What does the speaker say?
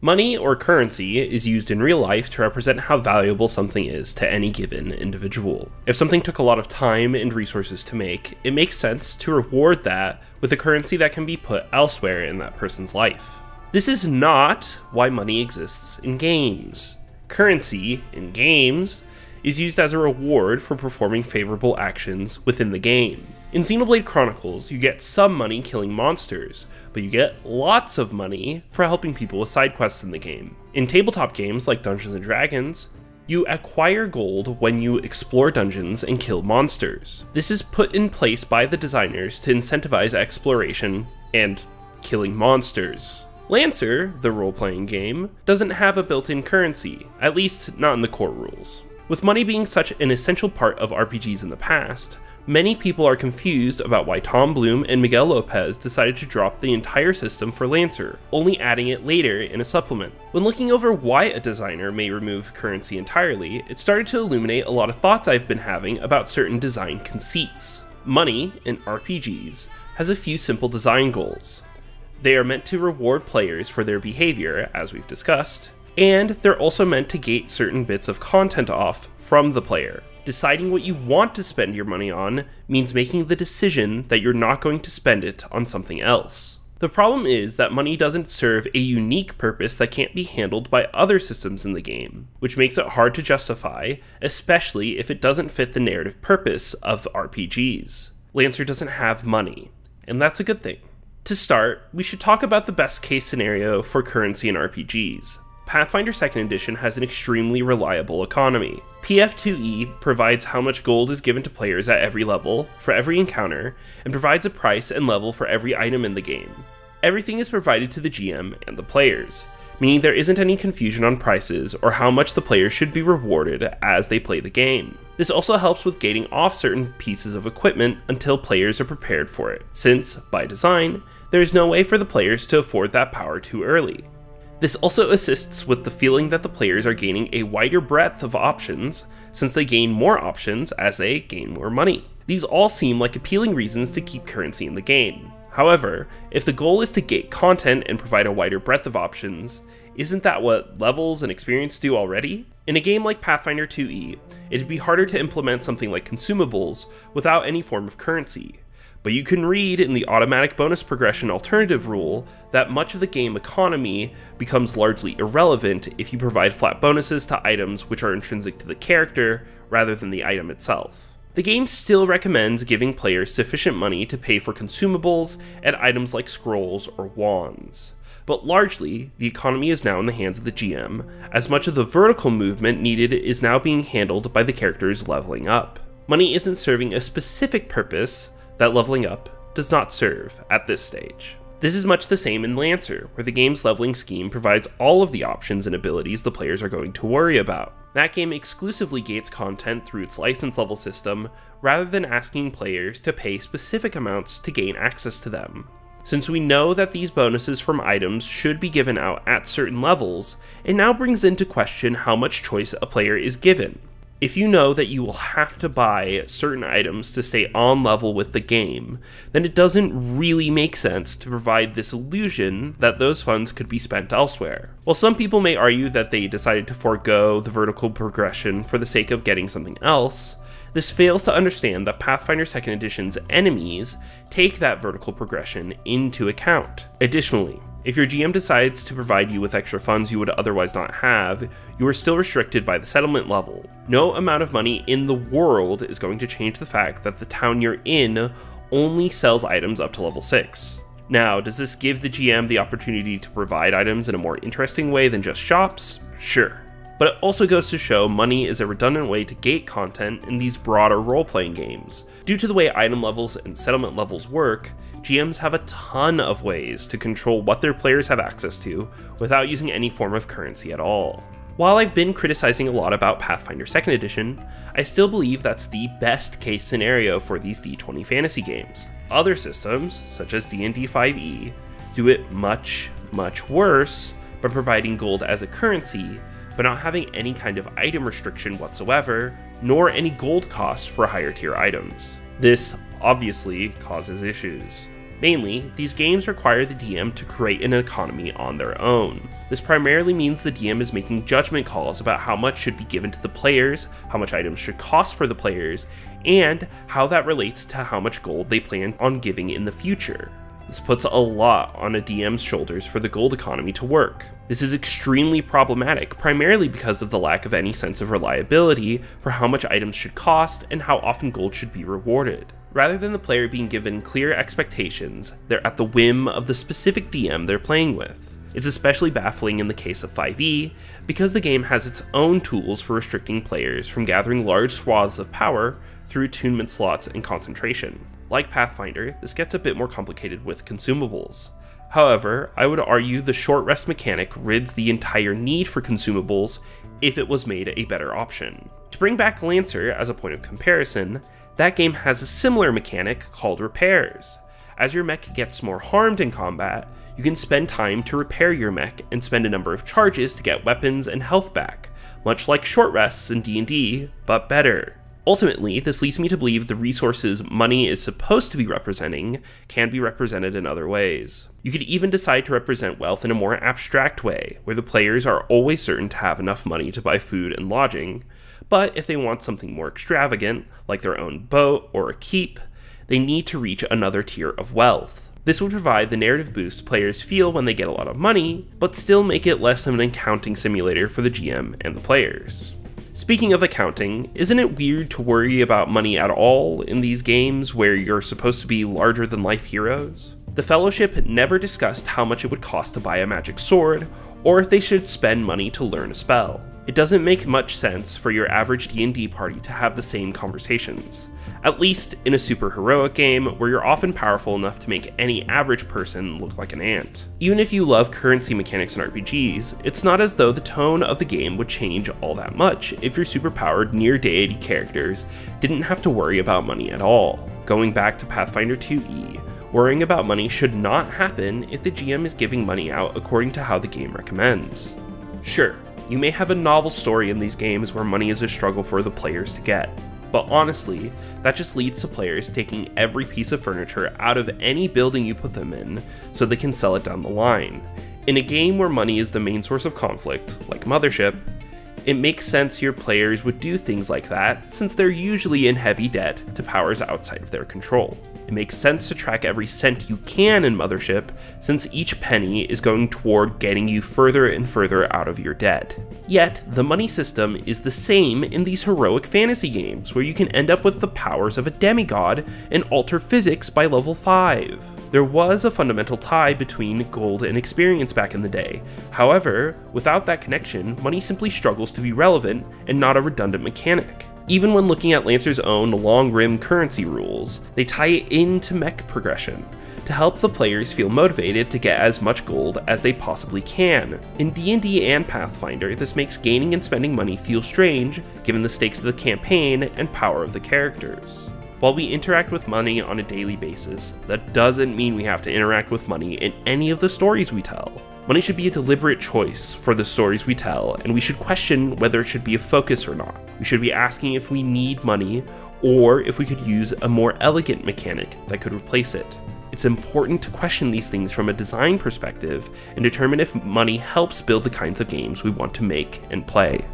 Money, or currency, is used in real life to represent how valuable something is to any given individual. If something took a lot of time and resources to make, it makes sense to reward that with a currency that can be put elsewhere in that person's life. This is not why money exists in games. Currency, in games, is used as a reward for performing favorable actions within the game. In Xenoblade Chronicles, you get some money killing monsters, but you get lots of money for helping people with side quests in the game. In tabletop games like Dungeons & Dragons, you acquire gold when you explore dungeons and kill monsters. This is put in place by the designers to incentivize exploration and killing monsters. Lancer, the role-playing game, doesn't have a built-in currency, at least not in the core rules. With money being such an essential part of RPGs in the past, many people are confused about why Tom Bloom and Miguel Lopez decided to drop the entire system for Lancer, only adding it later in a supplement. When looking over why a designer may remove currency entirely, it started to illuminate a lot of thoughts I've been having about certain design conceits. Money, in RPGs, has a few simple design goals. They are meant to reward players for their behavior, as we've discussed, and they're also meant to gate certain bits of content off from the player. Deciding what you want to spend your money on means making the decision that you're not going to spend it on something else. The problem is that money doesn't serve a unique purpose that can't be handled by other systems in the game, which makes it hard to justify, especially if it doesn't fit the narrative purpose of RPGs. Lancer doesn't have money, and that's a good thing. To start, we should talk about the best case scenario for currency in RPGs. Pathfinder 2nd Edition has an extremely reliable economy. PF2E provides how much gold is given to players at every level, for every encounter, and provides a price and level for every item in the game. Everything is provided to the GM and the players, meaning there isn't any confusion on prices or how much the players should be rewarded as they play the game. This also helps with gating off certain pieces of equipment until players are prepared for it, since, by design, there is no way for the players to afford that power too early. This also assists with the feeling that the players are gaining a wider breadth of options, since they gain more options as they gain more money. These all seem like appealing reasons to keep currency in the game. However, if the goal is to gate content and provide a wider breadth of options, isn't that what levels and experience do already? In a game like Pathfinder 2E, it'd be harder to implement something like consumables without any form of currency. But you can read in the automatic bonus progression alternative rule that much of the game economy becomes largely irrelevant if you provide flat bonuses to items which are intrinsic to the character rather than the item itself. The game still recommends giving players sufficient money to pay for consumables and items like scrolls or wands. But largely, the economy is now in the hands of the GM, as much of the vertical movement needed is now being handled by the characters leveling up. Money isn't serving a specific purpose that leveling up does not serve at this stage. This is much the same in Lancer, where the game's leveling scheme provides all of the options and abilities the players are going to worry about. That game exclusively gates content through its license level system, rather than asking players to pay specific amounts to gain access to them. Since we know that these bonuses from items should be given out at certain levels, it now brings into question how much choice a player is given. If you know that you will have to buy certain items to stay on level with the game, then it doesn't really make sense to provide this illusion that those funds could be spent elsewhere. While some people may argue that they decided to forego the vertical progression for the sake of getting something else, this fails to understand that Pathfinder 2nd Edition's enemies take that vertical progression into account. Additionally, if your GM decides to provide you with extra funds you would otherwise not have, you are still restricted by the settlement level. No amount of money in the world is going to change the fact that the town you're in only sells items up to level 6. Now, does this give the GM the opportunity to provide items in a more interesting way than just shops? Sure. But it also goes to show money is a redundant way to gate content in these broader role-playing games. Due to the way item levels and settlement levels work, GMs have a ton of ways to control what their players have access to without using any form of currency at all. While I've been criticizing a lot about Pathfinder 2nd Edition, I still believe that's the best case scenario for these D20 fantasy games. Other systems, such as D&D 5e, do it much worse by providing gold as a currency, but not having any kind of item restriction whatsoever, nor any gold cost for higher tier items. This obviously causes issues. Mainly, these games require the DM to create an economy on their own. This primarily means the DM is making judgment calls about how much should be given to the players, how much items should cost for the players, and how that relates to how much gold they plan on giving in the future. This puts a lot on a DM's shoulders for the gold economy to work. This is extremely problematic, primarily because of the lack of any sense of reliability for how much items should cost and how often gold should be rewarded. Rather than the player being given clear expectations, they're at the whim of the specific DM they're playing with. It's especially baffling in the case of 5e, because the game has its own tools for restricting players from gathering large swaths of power through attunement slots and concentration. Like Pathfinder, this gets a bit more complicated with consumables. However, I would argue the short rest mechanic rids the entire need for consumables if it was made a better option. To bring back Lancer as a point of comparison, that game has a similar mechanic called repairs. As your mech gets more harmed in combat, you can spend time to repair your mech and spend a number of charges to get weapons and health back, much like short rests in D&D, but better. Ultimately, this leads me to believe the resources money is supposed to be representing can be represented in other ways. You could even decide to represent wealth in a more abstract way, where the players are always certain to have enough money to buy food and lodging, but if they want something more extravagant, like their own boat or a keep, they need to reach another tier of wealth. This would provide the narrative boost players feel when they get a lot of money, but still make it less of an accounting simulator for the GM and the players. Speaking of accounting, isn't it weird to worry about money at all in these games where you're supposed to be larger than life heroes? The Fellowship never discussed how much it would cost to buy a magic sword, or if they should spend money to learn a spell. It doesn't make much sense for your average D&D party to have the same conversations, at least in a super heroic game where you're often powerful enough to make any average person look like an ant. Even if you love currency mechanics in RPGs, it's not as though the tone of the game would change all that much if your superpowered near-deity characters didn't have to worry about money at all. Going back to Pathfinder 2e, worrying about money should not happen if the GM is giving money out according to how the game recommends. Sure, you may have a novel story in these games where money is a struggle for the players to get, but honestly, that just leads to players taking every piece of furniture out of any building you put them in so they can sell it down the line. In a game where money is the main source of conflict, like Mothership, it makes sense your players would do things like that since they're usually in heavy debt to powers outside of their control. It makes sense to track every cent you can in Mothership, since each penny is going toward getting you further and further out of your debt. Yet, the money system is the same in these heroic fantasy games, where you can end up with the powers of a demigod and alter physics by level 5. There was a fundamental tie between gold and experience back in the day. However, without that connection, money simply struggles to be relevant and not a redundant mechanic. Even when looking at Lancer's own long rim currency rules, they tie it into mech progression to help the players feel motivated to get as much gold as they possibly can. In D&D and Pathfinder, this makes gaining and spending money feel strange given the stakes of the campaign and power of the characters. While we interact with money on a daily basis, that doesn't mean we have to interact with money in any of the stories we tell. Money should be a deliberate choice for the stories we tell, and we should question whether it should be a focus or not. We should be asking if we need money, or if we could use a more elegant mechanic that could replace it. It's important to question these things from a design perspective and determine if money helps build the kinds of games we want to make and play.